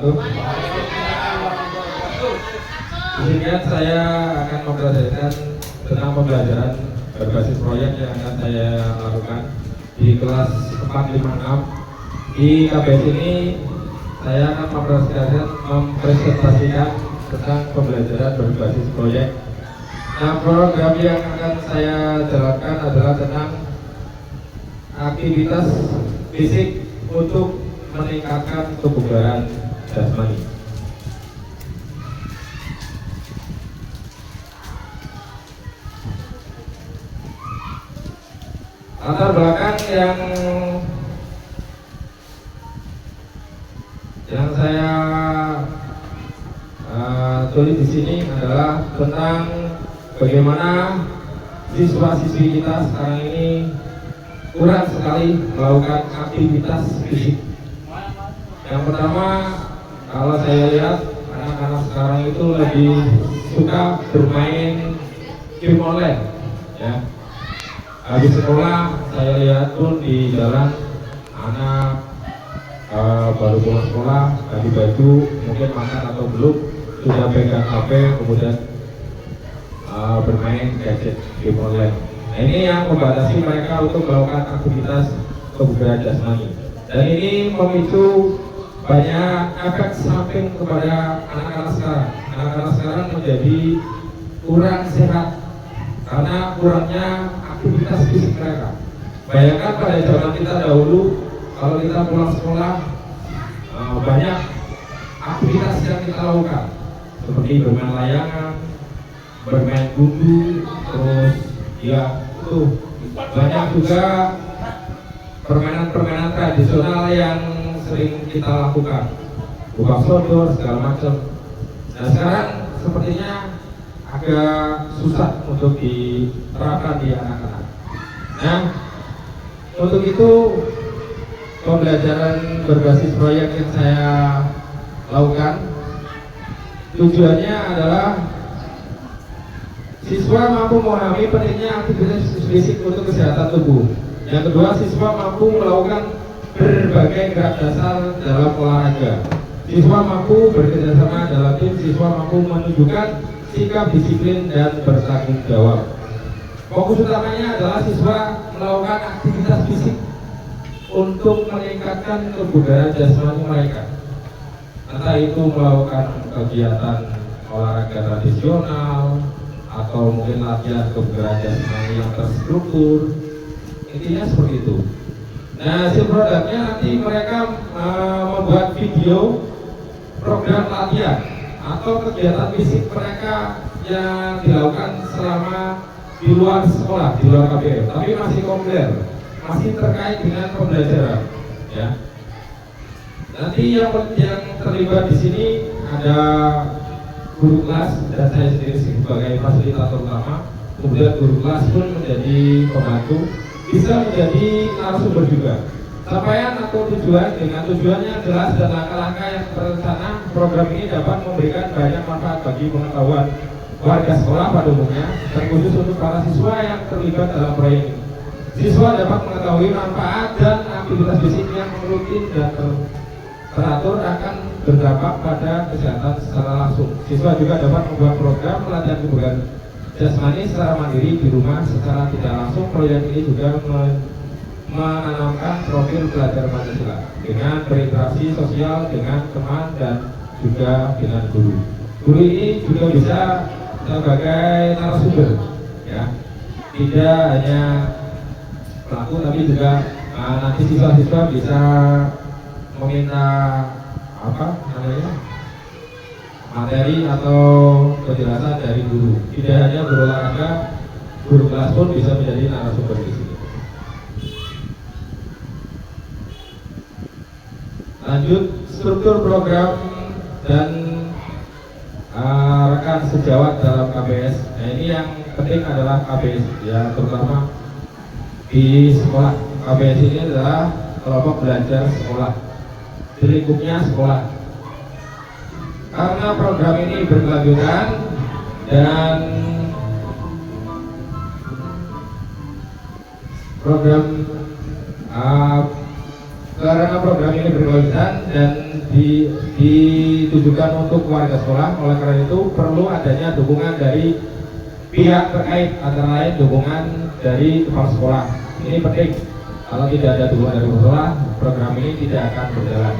wabarakatuh. Di sini saya akan mempresentasikan tentang pembelajaran berbasis proyek yang akan saya lakukan di kelas 456. Di KBS ini saya akan mempresentasikan tentang pembelajaran berbasis proyek. Nah, program yang akan saya jalankan adalah tentang aktivitas fisik untuk meningkatkan kebugaran jasmani. Latar belakang yang saya tulis di sini adalah tentang bagaimana siswa-siswi kita sekarang ini kurang sekali melakukan aktivitas fisik. Yang pertama, kalau saya lihat anak-anak sekarang itu lebih suka bermain game online, ya. Habis sekolah saya lihat pun di jalan anak baru pulang sekolah, ganti baju, mungkin makan atau belum, sudah pegang HP, kemudian bermain gadget game online. Nah, ini yang membatasi mereka untuk melakukan aktivitas kebugaran jasmani. Dan ini memicu banyak efek samping kepada anak-anak sekarang. Anak-anak sekarang menjadi kurang sehat karena kurangnya aktivitas fisik mereka. Bayangkan pada zaman kita dahulu, kalau kita pulang sekolah, banyak aktivitas yang kita lakukan, seperti bermain layangan, bermain gundu, terus ya itu banyak juga permainan-permainan tradisional yang sering kita lakukan, buka sodor segala macam. Nah, sekarang sepertinya agak susah untuk diterapkan di anak-anak. Nah, untuk itu pembelajaran berbasis proyek yang saya lakukan tujuannya adalah siswa mampu memahami pentingnya aktivitas fisik untuk kesehatan tubuh. Yang kedua, siswa mampu melakukan berbagai gerak dasar dalam olahraga. Siswa mampu bekerjasama dalam tim. Siswa mampu menunjukkan sikap disiplin dan bertanggung jawab. Fokus utamanya adalah siswa melakukan aktivitas fisik untuk meningkatkan kebugaran jasmani mereka. Entah itu melakukan kegiatan olahraga tradisional atau mungkin latihan kebugaran jasmani yang terstruktur. Intinya seperti itu. Nah, hasil produknya nanti mereka membuat video program latihan atau kegiatan fisik mereka yang dilakukan selama di luar sekolah, di luar KBM, tapi masih komplit, masih terkait dengan pembelajaran, ya. Nanti yang terlibat di sini ada guru kelas dan saya sendiri sebagai fasilitator utama, kemudian guru kelas pun menjadi pembantu, bisa menjadi narasumber juga. Capaian atau tujuannya jelas dan langkah-langkah yang terencana. Program ini dapat memberikan banyak manfaat bagi pengetahuan warga sekolah pada umumnya, terkhusus untuk para siswa yang terlibat dalam proyek ini. Siswa dapat mengetahui manfaat dan aktivitas fisik yang rutin dan teratur akan berdampak pada kesehatan secara langsung. Siswa juga dapat membuat program pelatihan kebugaran jasmani secara mandiri di rumah secara tidak langsung. Proyek ini juga menanamkan profil belajar Pancasila dengan berinteraksi sosial dengan teman dan juga dengan guru. Guru ini juga bisa sebagai narasumber, ya, tidak hanya pelaku tapi juga nanti siswa-siswa bisa meminta materi atau penjelasan dari guru. Tidak hanya guru olahraga, guru kelas pun bisa menjadi narasumber di sini. Lanjut, struktur program dan rekan sejawat dalam KBS. Nah, ini yang penting adalah KBS, ya, terutama di sekolah. KBS ini adalah kelompok belajar sekolah, di lingkupnya sekolah. Karena program ini berkelanjutan dan karena program ini berkelanjutan dan ditujukan untuk warga sekolah. Oleh karena itu perlu adanya dukungan dari pihak terkait, antara lain dukungan dari kepala sekolah. Ini penting. Kalau tidak ada dukungan dari sekolah, program ini tidak akan berjalan.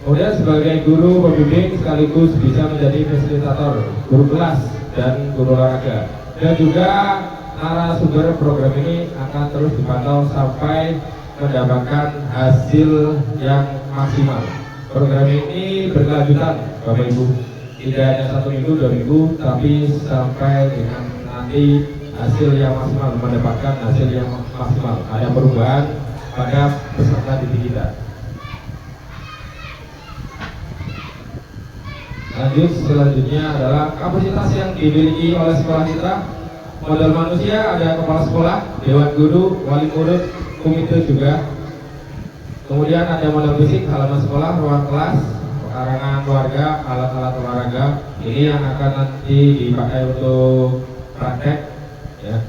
Kemudian sebagai guru pembimbing sekaligus bisa menjadi fasilitator guru kelas dan guru olahraga. Dan juga narasumber program ini akan terus dipantau sampai mendapatkan hasil yang maksimal. Program ini berkelanjutan, Bapak Ibu. Tidak hanya 1 minggu, 2 minggu, tapi sampai dengan nanti hasil yang maksimal, mendapatkan hasil yang maksimal. Ada perubahan pada peserta didik kita. Lanjut, selanjutnya adalah kapasitas yang dimiliki oleh sekolah kita. Modal manusia ada kepala sekolah, dewan guru, wali murid, komite juga. Kemudian ada modal fisik, halaman sekolah, ruang kelas, pekarangan keluarga, alat-alat olahraga. Ini yang akan nanti dipakai untuk praktek. Ya.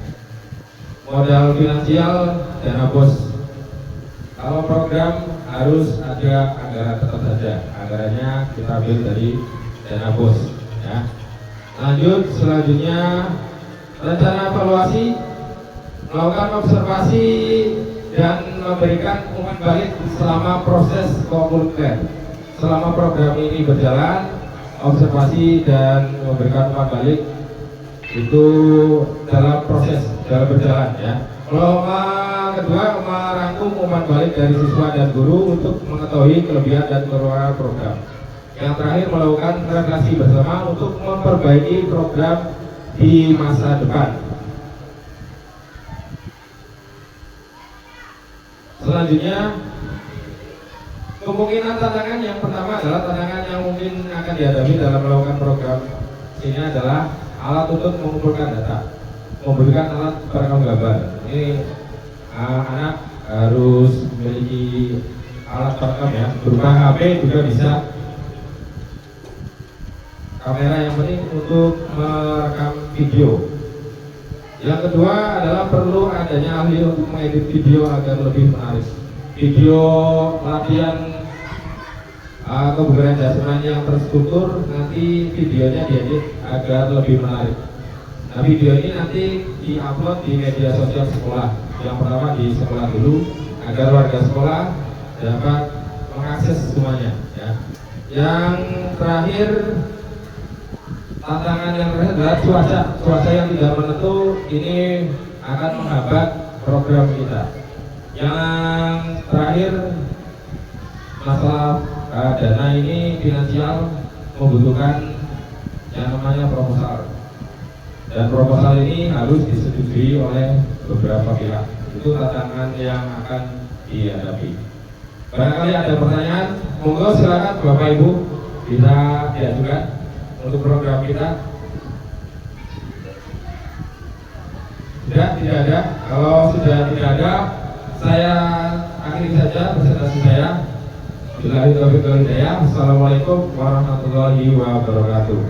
Modal finansial, dana bos. Kalau program harus ada anggaran, tetap saja anggarannya kita ambil dari dana bos. Ya. Lanjut, selanjutnya rencana evaluasi, melakukan observasi dan memberikan umpan balik selama proses komunitas. Selama program ini berjalan, observasi dan memberikan umpan balik itu dalam proses, dalam berjalan ya. Lomba kedua merangkum umpan balik dari siswa dan guru untuk mengetahui kelebihan dan kekurangan program. Yang terakhir melakukan refleksi bersama untuk memperbaiki program di masa depan. Selanjutnya, kemungkinan tantangan yang pertama adalah tantangan yang mungkin akan dihadapi dalam melakukan program ini adalah alat untuk mengumpulkan data, memberikan alat perekam gambar. Ini anak harus memiliki alat perekam ya, berupa HP juga bisa. Kamera yang penting untuk merekam video. Yang kedua adalah perlu adanya ahli untuk mengedit video agar lebih menarik. Video latihan kebugaran jasmani yang terstruktur, nanti videonya diedit agar lebih menarik. Nah, video ini nanti diupload di media sosial sekolah. Yang pertama di sekolah dulu, agar warga sekolah dapat mengakses semuanya. Ya. Yang terakhir, tantangan yang terakhir adalah cuaca yang tidak menentu. Ini akan menghambat program kita. Yang terakhir, masalah dana ini finansial membutuhkan yang namanya proposal. Dan proposal ini harus disetujui oleh beberapa pihak. Itu tantangan yang akan dihadapi. Barangkali ada pertanyaan, monggo silakan Bapak Ibu bisa diajukan untuk program kita. Tidak ada. Kalau sudah tidak ada, saya akhiri saja presentasi saya. Assalamualaikum warahmatullahi wabarakatuh.